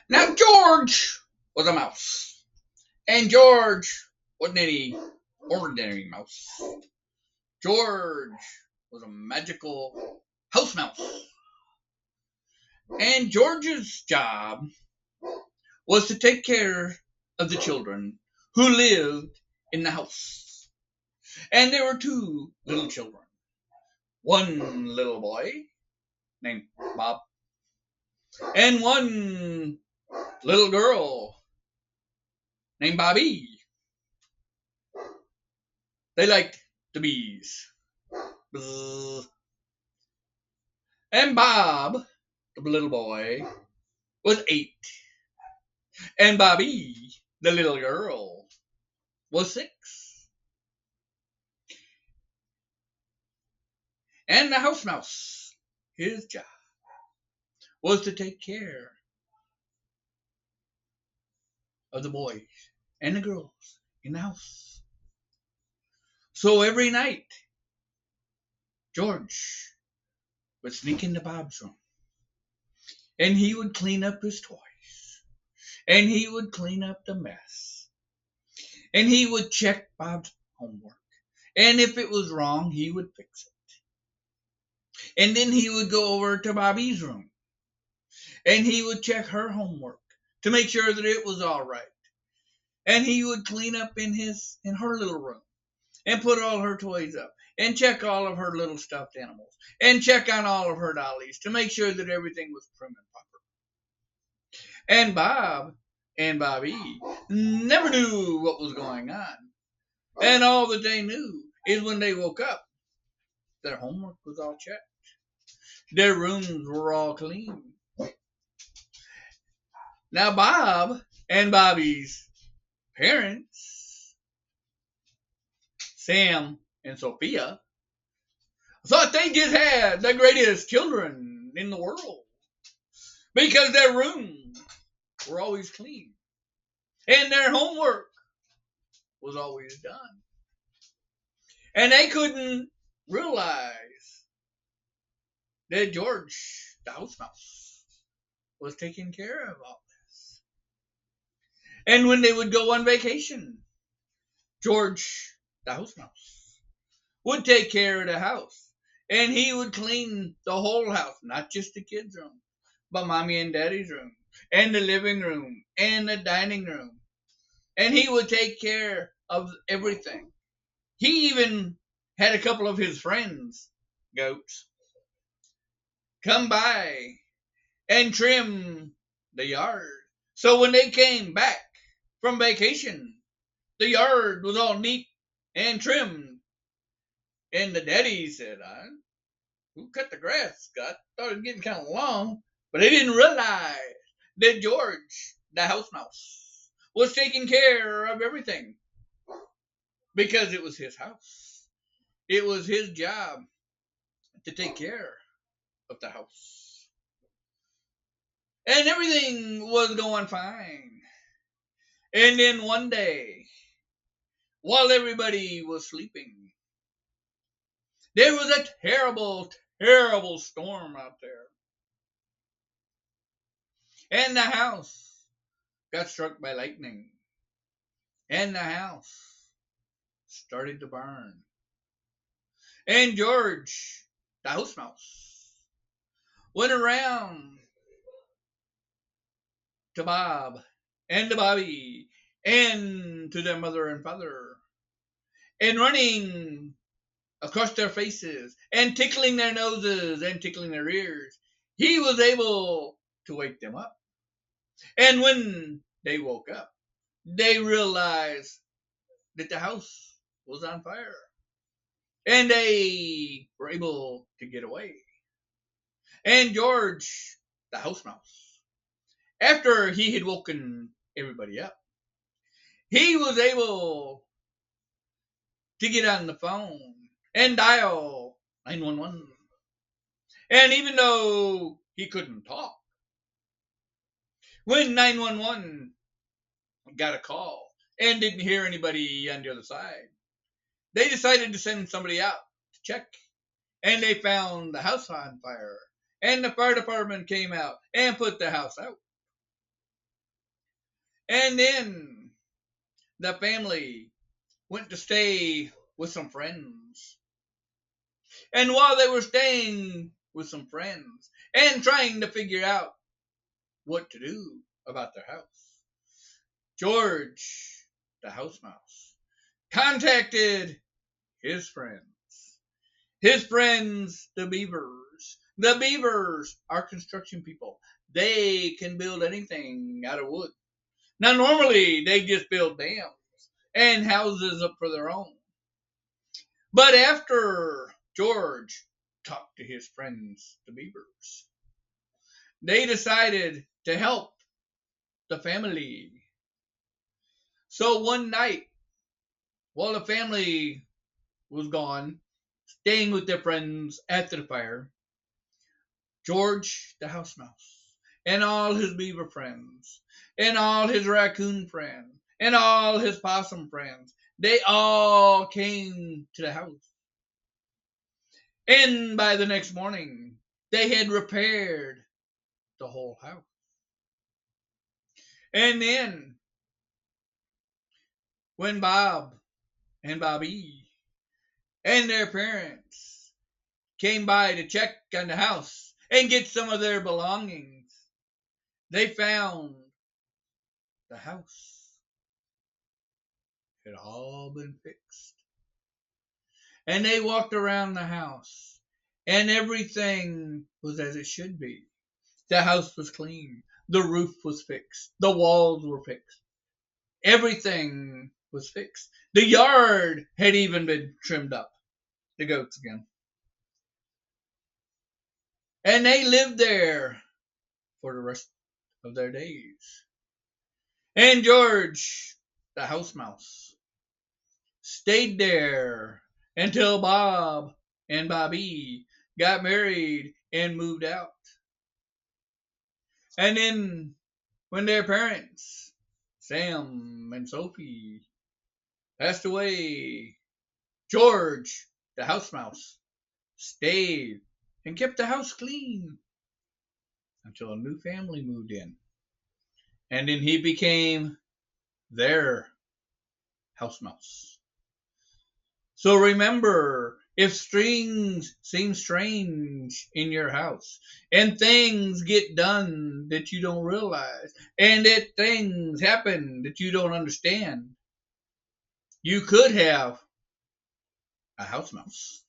Now George was a mouse, and George wasn't any ordinary mouse. George was a magical house mouse, and George's job was to take care of the children who lived in the house. And there were two little children. One little boy named Bob, and one little girl named Bobby. They liked the bees. Bzz. And Bob, the little boy, was 8. And Bobby, the little girl, was 6. And the house mouse, his job was to take care of the boys and the girls in the house. So every night, George would sneak into Bob's room, and he would clean up his toys, and he would clean up the mess, and he would check Bob's homework, and if it was wrong, he would fix it. And then he would go over to Bobby's room, and he would check her homework to make sure that it was all right. And he would clean up in her little room and put all her toys up and check all of her little stuffed animals and check on all of her dollies to make sure that everything was prim and proper. And Bob and Bobby never knew what was going on. And all that they knew is when they woke up, their homework was all checked. Their rooms were all clean. Now Bob and Bobby's parents, Sam and Sophia, thought they just had the greatest children in the world because their rooms were always clean and their homework was always done. And they couldn't realize that George, the house mouse, was taking care of all this. And when they would go on vacation, George, the house mouse, would take care of the house. And he would clean the whole house, not just the kids' room, but mommy and daddy's room, and the living room, and the dining room. And he would take care of everything. He even had a couple of his friends, goats, come by and trim the yard. So when they came back from vacation, the yard was all neat and trimmed. And the daddy said, who cut the grass, Scott? Thought it was getting kind of long. But they didn't realize that George, the house mouse, was taking care of everything. Because it was his house. It was his job to take care of the house. And everything was going fine. And then one day, while everybody was sleeping, there was a terrible, terrible storm out there. And the house got struck by lightning. And the house started to burn. And George, the house mouse, went around to Bob and to Bobby and to their mother and father, and running across their faces and tickling their noses and tickling their ears, he was able to wake them up. And when they woke up, they realized that the house was on fire. And they were able to get away. And George, the house mouse, after he had woken everybody up, he was able to get on the phone and dial 911. And even though he couldn't talk, when 911 got a call and didn't hear anybody on the other side, they decided to send somebody out to check. And they found the house on fire. And the fire department came out and put the house out. And then the family went to stay with some friends. And while they were staying with some friends and trying to figure out what to do about their house, George, the house mouse, contacted his friends. His friends, the beavers. The beavers are construction people. They can build anything out of wood. Now, normally, they just build dams and houses up for their own. But after George talked to his friends, the beavers, they decided to help the family. So one night, while the family was gone, staying with their friends after the fire, George the house mouse and all his beaver friends and all his raccoon friends and all his possum friends, they all came to the house. And by the next morning, they had repaired the whole house. And then, when Bob and Bobby and their parents came by to check on the house and get some of their belongings, they found the house had all been fixed. And they walked around the house, and everything was as it should be. The house was clean. The roof was fixed. The walls were fixed. Everything was fixed. The yard had even been trimmed up. The goats again. And they lived there for the rest of their days. And George, the house mouse, stayed there until Bob and Bobby got married and moved out. And then when their parents, Sam and Sophie, passed away, George, the house mouse, stayed and kept the house clean until a new family moved in. And then he became their house mouse. So remember, if things seem strange in your house, and things get done that you don't realize, and that things happen that you don't understand, you could have a house mouse.